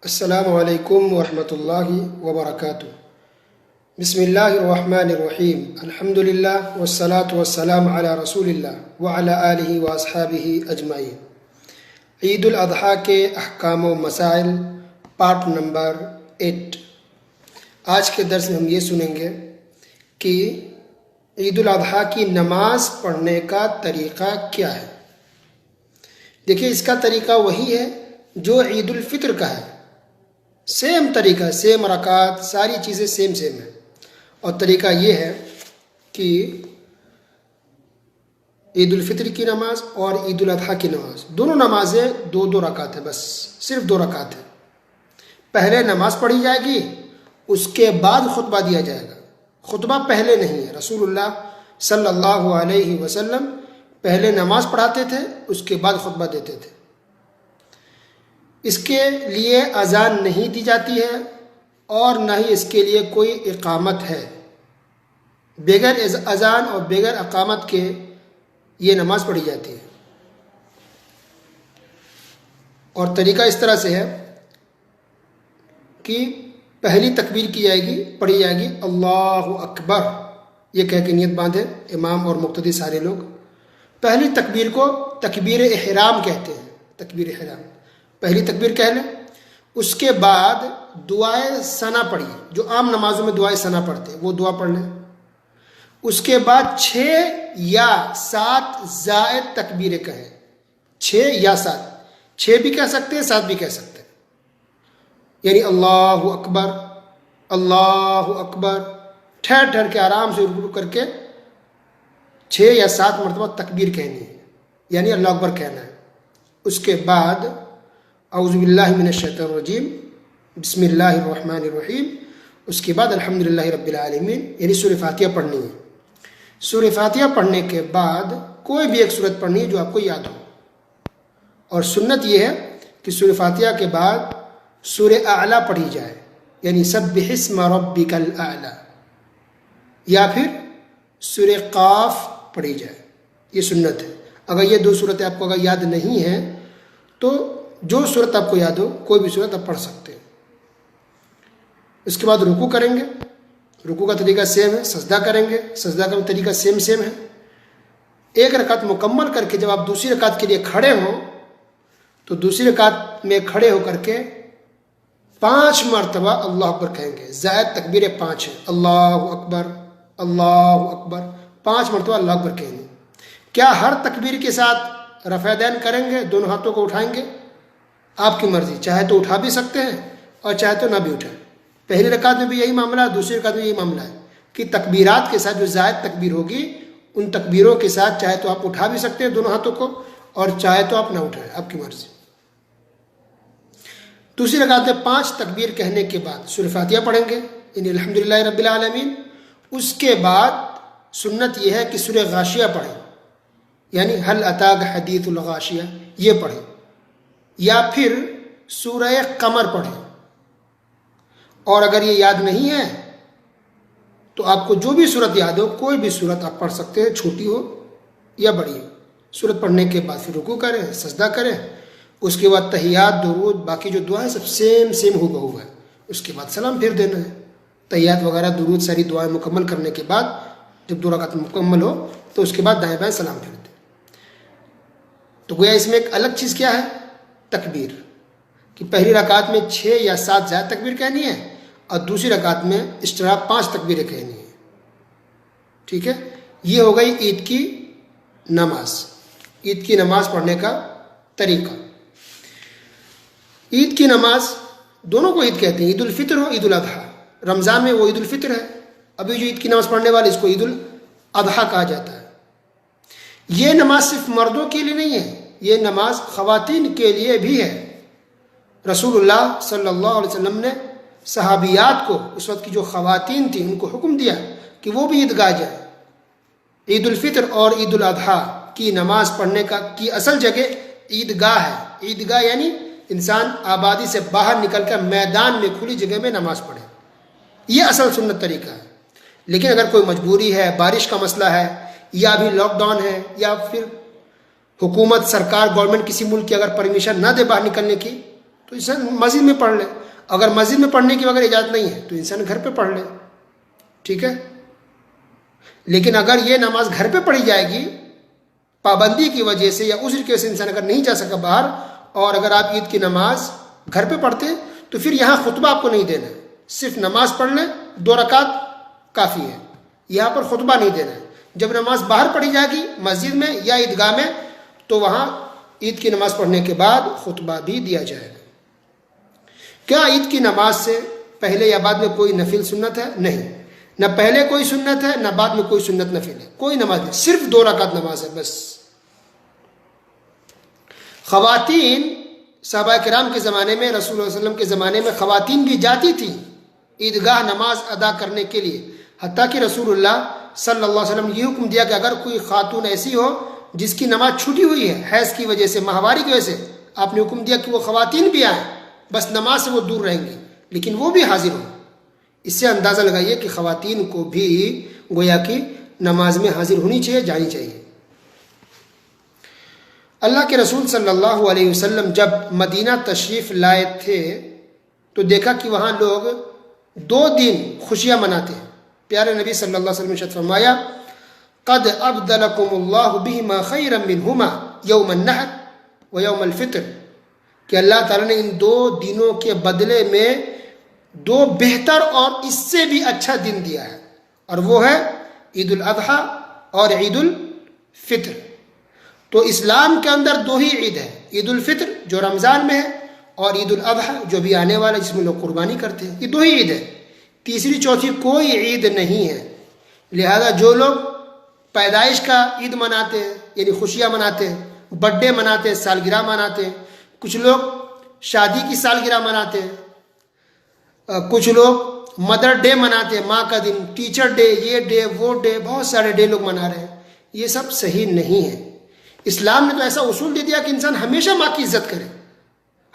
अस्सलामु अलैकुम वरहमतुल्लाहि वबरकातुह। बिस्मिल्लाहिर्रहमानिर्रहीम। अल्हम्दुलिल्लाह वस्सलातु वस्सलामु अला रसूलिल्लाह व अला आलिहि व अस्हाबिहि अजमाइन। ईद उल अज़हा के अहकाम व मसाइल पार्ट नंबर 8। आज के दर्स में हम ये सुनेंगे कि ईद उल अज़हा की नमाज पढ़ने का तरीक़ा क्या है। देखिए, इसका तरीक़ा वही है जो ईद उल फित्र का है। सेम तरीका, सेम रकात, सारी चीज़ें सेम है। और तरीका ये है कि ईद उल फित्र की नमाज और ईद उल अज़हा की नमाज, दोनों नमाजें दो दो रकात है, बस सिर्फ 2 रकात है। पहले नमाज पढ़ी जाएगी, उसके बाद खुतबा दिया जाएगा। खुतबा पहले नहीं है। रसूलुल्लाह सल्लल्लाहु अलैहि वसल्लम पहले नमाज पढ़ाते थे, उसके बाद खुतबा देते थे। इसके लिए अजान नहीं दी जाती है और न ही इसके लिए कोई इकामत है। बगैर अजान और बगैर इकामत के ये नमाज पढ़ी जाती है। और तरीका इस तरह से है कि पहली तकबीर की जाएगी, पढ़ी जाएगी अल्लाहु अकबर, ये कह के नियत बांधे इमाम और मुक्तदी सारे लोग। पहली तकबीर को तकबीर इहराम कहते हैं। तकबीर इहराम पहली तकबीर कह लें। उसके बाद दुआए सना पढ़िए, जो आम नमाजों में दुआए सना पढ़ते हैं वो दुआ पढ़ लें। उसके बाद 6 या 7 ज़ायद तकबीरें कहें। 6 या 7, 6 भी कह सकते हैं, 7 भी कह सकते हैं। यानी अल्लाहु अकबर, अल्लाहु अकबर, ठहर ठहर के आराम से रुक करके 6 या 7 मरतबा तकबीर कहनी है, यानी अल्लाह अकबर कहना है। उसके बाद औज़ु बिल्लाहि मिनश शैतानिर रजीम, बिस्मिल्लाहिर्रहमानिर्रहीम। उसके बाद अल्हम्दुलिल्लाहि रब्बिल आलमीन, यानी सूरह फातिहा पढ़नी है। सूरह फातिहा पढ़ने के बाद कोई भी एक सूरत पढ़नी है जो आपको याद हो। और सुन्नत यह है कि सूरह फातिहा के बाद सूरह आला पढ़ी जाए, यानी सब्बिहिस्म रब्बिकल आला, या फिर सूरह काफ पढ़ी जाए। ये सुन्नत है। अगर ये 2 सूरतें आपको अगर याद नहीं है तो जो सूरत आपको याद हो, कोई भी सूरत आप पढ़ सकते हैं। इसके बाद रुकू करेंगे। रुकू का तरीका सेम है। सजदा करेंगे, सजदा का तरीका सेम है। एक रकात मुकम्मल करके जब आप दूसरी रकात के लिए खड़े हों तो दूसरी रकात में खड़े होकर के 5 मरतबा अल्लाह अकबर कहेंगे। ज़ायद तकबीरें 5 है। अल्लाहु अकबर, अल्लाहु अकबर, 5 मरतबा अल्लाह अकबर कहेंगे। क्या हर तकबीर के साथ रफ़ैदैन करेंगे, दोनों हाथों को उठाएंगे? आपकी मर्जी, चाहे तो उठा भी सकते हैं और चाहे तो ना भी उठाएं। पहली रकात में भी यही मामला है, दूसरी रकात में यही मामला है कि तकबीरात के साथ जो ज़ायद तकबीर होगी, उन तकबीरों के साथ चाहे तो आप उठा भी सकते हैं दोनों हाथों को, और चाहे तो आप ना उठाएं, आपकी मर्जी। दूसरी रकात में 5 तकबीर कहने के बाद सूरह फातिहा पढ़ेंगे, यानी अल्हम्दुलिल्लाहि रब्बिल आलमीन। उसके बाद सुन्नत यह है कि सूरह गाशिया पढ़ें, यानी हल अताक हदीथुल गाशिया, ये पढ़ें, या फिर सूरह कमर पढ़ें। और अगर ये याद नहीं है तो आपको जो भी सूरत याद हो, कोई भी सूरत आप पढ़ सकते हैं, छोटी हो या बड़ी हो। सूरत पढ़ने के बाद फिर रुकू करें, सजदा करें। उसके बाद तहियात, दुरूद, बाकी जो दुआ है सब सेम हुबहू है। उसके बाद सलाम फिर देना है। तहियात वगैरह, दुरूद, सारी दुआएं मुकम्मल करने के बाद जब 2 रकात मुकम्मल हो तो उसके बाद दाएं बाएं सलाम फिर दें। तो गोया इसमें एक अलग चीज़ क्या है, तकबीर, कि पहली रकात में 6 या 7 ज़ायद तकबीर कहनी है और दूसरी रकात में इस तरह 5 तकबीरें कहनी है। ठीक है, ये हो गई ईद की नमाज। ईद की नमाज पढ़ने का तरीका। ईद की नमाज, दोनों को ईद कहते हैं, ईद उल फित्र हो, ईद उल अज़हा। रमज़ान में वो ईद उल फित्र है, अभी जो ईद की नमाज पढ़ने वाले इसको ईद उल अज़हा कहा जाता है। ये नमाज सिर्फ मर्दों के लिए नहीं है, ये नमाज ख़वातीन के लिए भी है। रसूलुल्लाह सल्लल्लाहु अलैहि वसल्लम ने सहाबियात को, उस वक्त की जो ख़वातीन थी, उनको हुक्म दिया कि वो भी ईदगाह जाए। ईद उल फित्र और ईद उल अज़हा की नमाज पढ़ने की असल जगह ईदगाह है। ईदगाह यानी इंसान आबादी से बाहर निकल कर मैदान में, खुली जगह में नमाज पढ़े। ये असल सुन्नत तरीका है। लेकिन अगर कोई मजबूरी है, बारिश का मसला है, या अभी लॉकडाउन है, या फिर हुकूमत, सरकार, गवर्नमेंट किसी मुल्क की अगर परमिशन ना दे बाहर निकलने की, तो इंसान मस्जिद में पढ़ ले। अगर मस्जिद में पढ़ने की अगर इजाज़त नहीं है तो इंसान घर पे पढ़ ले, ठीक है। लेकिन अगर ये नमाज घर पे पढ़ी जाएगी पाबंदी की वजह से या उज़्र की वजह से इंसान अगर नहीं जा सका बाहर, और अगर आप ईद की नमाज घर पे पढ़ते तो फिर यहाँ खुतबा आपको नहीं देना है, सिर्फ नमाज पढ़ लें 2 रकात काफ़ी है, यहाँ पर खुतबा नहीं देना है। जब नमाज बाहर पढ़ी जाएगी मस्जिद में या ईदगाह में तो वहाँ ईद की नमाज पढ़ने के बाद खुतबा भी दिया जाएगा। क्या ईद की नमाज से पहले या बाद में कोई नफिल सुन्नत है? नहीं, न पहले कोई सुन्नत है न बाद में कोई सुन्नत नफिल है, कोई नमाज नहीं, सिर्फ 2 रकात नमाज है बस। ख़वातीन सहाबा किराम के ज़माने में, रसूल सल्लल्लाहु अलैहि वसल्लम के ज़माने में ख़वातीन भी जाती थी ईदगाह नमाज अदा करने के लिए, हत्ता कि रसूलुल्लाह सल्लल्लाहु अलैहि वसल्लम ये हुक्म दिया कि अगर कोई खातून ऐसी हो जिसकी नमाज छूटी हुई है हैज़ की वजह से, माहवारी की वजह से, आपने हुक्म दिया कि वो ख़वातीन भी आएँ, बस नमाज से वो दूर रहेंगी लेकिन वो भी हाजिर हो। इससे अंदाज़ा लगाइए कि ख़वातीन को भी गोया कि नमाज में हाजिर होनी चाहिए, जानी चाहिए। अल्लाह के रसूल सल्लल्लाहु अलैहि वसल्लम जब मदीना तशरीफ़ लाए थे तो देखा कि वहाँ लोग 2 दिन खुशियाँ मनाते हैं। प्यारे नबी सल्लल्लाहु अलैहि वसल्लम ने इरशाद फरमाया, क़द अब्दलकुमुल्लाहु बिहिमा खैरन मिनहुमा यौमन नहर व यौमल फ़ित्र, कि अल्लाह ताला ने इन 2 दिनों के बदले में 2 बेहतर और इससे भी अच्छा दिन दिया है, और वो है ईद उल अज़हा और ईद उल फ़ित्र। तो इस्लाम के अंदर 2 ही ईद है, ईद उल फ़ित्र जो रमज़ान में है और ईद उल अज़हा जो भी आने वाला है जिसमें लोग कुर्बानी करते हैं, ये 2 ही ईद है, तीसरी चौथी कोई ईद नहीं है। लिहाजा जो लोग पैदाइश का ईद मनाते हैं यानी खुशियाँ मनाते हैं, बर्थडे मनाते हैं, सालगिरह मनाते हैं, कुछ लोग शादी की सालगिरह मनाते हैं, कुछ लोग मदर डे मनाते हैं, माँ का दिन, टीचर डे, ये डे वो डे, बहुत सारे डे लोग मना रहे हैं, ये सब सही नहीं है। इस्लाम ने तो ऐसा उसूल दे दिया कि इंसान हमेशा माँ की इज्जत करे,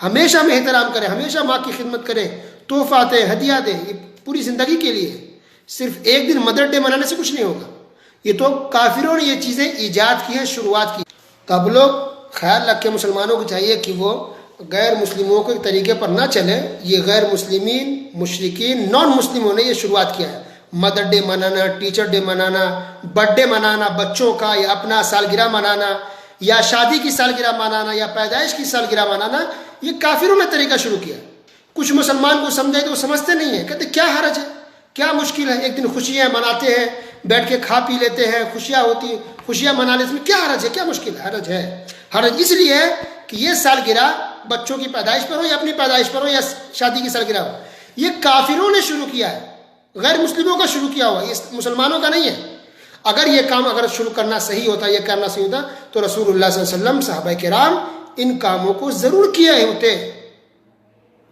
हमेशा में एहतराम करे, हमेशा माँ की खिदमत करे, तोहफा दे, हदिया दे, ये पूरी ज़िंदगी के लिए। सिर्फ एक दिन मदर डे मनाने से कुछ नहीं होगा, ये तो काफिरों ने ये चीज़ें ईजाद की हैं, शुरुआत की। तो अब लोग ख्याल रखें, मुसलमानों को चाहिए कि वो गैर मुस्लिमों के तरीके पर ना चले। ये गैर मुस्लिमीन, मुशरिकीन, नॉन मुस्लिमों ने ये शुरुआत किया है, मदर डे मनाना, टीचर डे मनाना, बर्थडे मनाना बच्चों का, या अपना सालगिरह मनाना, या शादी की सालगिरह मनाना, या पैदाइश की सालगिरह मनाना, ये काफिरों ने तरीका शुरू किया। कुछ मुसलमान को समझे तो वो समझते नहीं है, कहते क्या हरज है, क्या मुश्किल है, एक दिन खुशियाँ मनाते हैं, बैठ के खा पी लेते हैं, खुशियाँ होती, खुशियाँ मना लेते, इसमें क्या हरज है, क्या मुश्किल है? हरज है। हरज इसलिए है कि ये सालगिरह बच्चों की पैदाइश पर हो या अपनी पैदाइश पर हो या शादी की सालगिरह हो, ये काफिरों ने शुरू किया है, गैर मुस्लिमों का शुरू किया हुआ, ये मुसलमानों का नहीं है। अगर ये काम अगर शुरू करना सही होता, ये करना सही होता तो रसूलुल्लाह सल्लल्लाहु अलैहि वसल्लम, सहाबा किराम इन कामों को ज़रूर किए होते।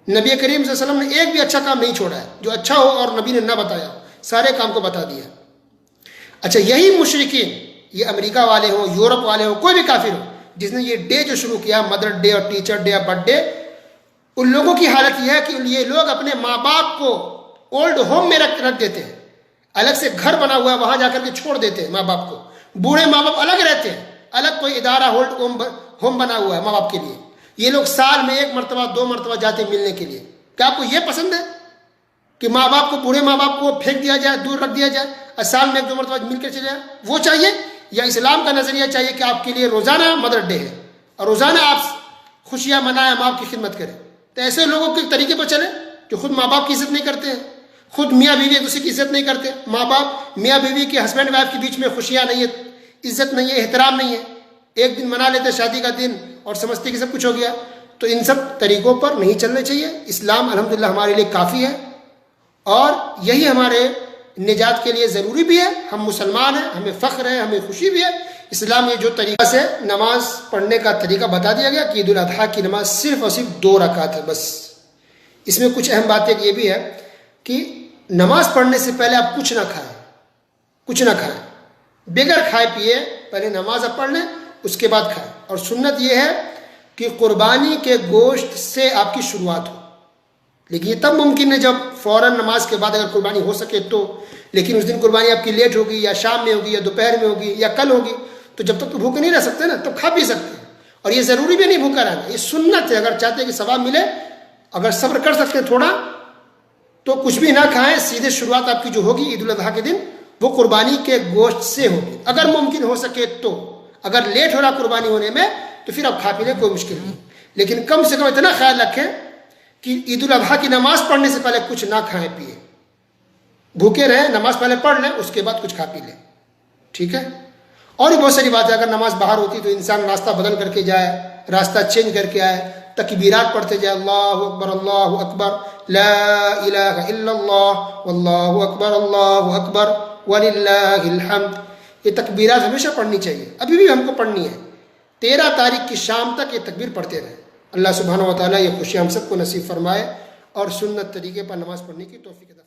नबी करीम सल्लल्लाहु अलैहि वसल्लम ने एक भी अच्छा काम नहीं छोड़ा है जो अच्छा हो और नबी ने ना बताया, सारे काम को बता दिया। अच्छा, यही मुशरिकीन, ये अमेरिका वाले हो, यूरोप वाले हो, कोई भी काफिर हो, जिसने ये डे जो शुरू किया, मदर डे और टीचर डे या बर्थडे, उन लोगों की हालत यह है कि ये लोग अपने माँ बाप को ओल्ड होम में रख देते हैं, अलग से घर बना हुआ है वहां जाकर के छोड़ देते हैं माँ बाप को। बूढ़े माँ बाप अलग रहते हैं, अलग कोई इदारा होम बना हुआ है माँ बाप के लिए। ये लोग साल में 1 मरतबा 2 मरतबा जाते मिलने के लिए। क्या आपको ये पसंद है कि माँ बाप को, बूढ़े माँ बाप को फेंक दिया जाए, दूर रख दिया जाए और साल में 1-2 मरतबा मिलकर चले जाए? वो चाहिए? या इस्लाम का नजरिया चाहिए कि आपके लिए रोजाना मदर डे है और रोजाना आप खुशियां मनाएं, माँ बाप की खिदमत करें? तो ऐसे लोगों के तरीके पर चले जो खुद माँ बाप की इज्जत नहीं करते हैं, खुद मियाँ बीवी एक दूसरे की इज्जत नहीं करते, माँ बाप मियाँ बीवी के हस्बैंड वाइफ के बीच में खुशियाँ नहीं है, इज्जत नहीं है, एहतराम नहीं है, एक दिन मना लेते शादी का दिन और समझते कि सब कुछ हो गया। तो इन सब तरीकों पर नहीं चलने चाहिए। इस्लाम अल्हम्दुलिल्लाह हमारे लिए काफ़ी है और यही हमारे निजात के लिए ज़रूरी भी है। हम मुसलमान हैं, हमें फ़ख्र है, हमें खुशी भी है। इस्लाम ये जो तरीका से नमाज पढ़ने का तरीका बता दिया गया कि ईद उल अज़हा की नमाज सिर्फ और सिर्फ 2 रकात है बस। इसमें कुछ अहम बातें ये भी है कि नमाज पढ़ने से पहले आप कुछ ना खाएं, कुछ ना खाएं, बगैर खाए पिए पहले नमाज आप पढ़ लें, उसके बाद खाएं। और सुन्नत यह है कि कुर्बानी के गोश्त से आपकी शुरुआत हो, लेकिन ये तब मुमकिन है जब फ़ौरन नमाज के बाद अगर कुर्बानी हो सके तो। लेकिन उस दिन कुर्बानी आपकी लेट होगी या शाम में होगी या दोपहर में होगी या कल होगी, तो जब तक तो भूखे नहीं रह सकते ना, तब खा पी सकते हैं। और ये ज़रूरी भी नहीं भूखा रहना, ये सुन्नत है। अगर चाहते हैं कि सवाब मिले अगर सब्र कर सकते हैं थोड़ा तो कुछ भी ना खाएं, सीधे शुरुआत आपकी जो होगी ईद उल अजहा के दिन वो कुर्बानी के गोश्त से होगी, अगर मुमकिन हो सके तो। अगर लेट हो रहा कुर्बानी होने में तो फिर आप खा पी लें, कोई मुश्किल नहीं, लेकिन कम से कम इतना ख्याल रखें कि ईद उल अजहा की नमाज पढ़ने से पहले कुछ ना खाएं पिए, भूखे रहें, नमाज पहले पढ़ लें, उसके बाद कुछ खा पी लें, ठीक है। और भी बहुत सारी बात है, अगर नमाज बाहर होती तो इंसान रास्ता बदल करके जाए, रास्ता चेंज करके आए, तकबीरात पढ़ते जाए, अल्लाहु अकबर, ला इलाहा इल्लल्लाह, वल्लाहु अकबर वलिल्लाहिल हम्द। ये तकबीरात हमेशा पढ़नी चाहिए, अभी भी हमको पढ़नी है। 13 तारीख की शाम तक ये तकबीर पढ़ते रहे। अल्लाह सुब्हानहू व तआला ये खुशियाँ हम सबको नसीब फरमाए और सुन्नत तरीके पर नमाज पढ़ने की तौफीक अता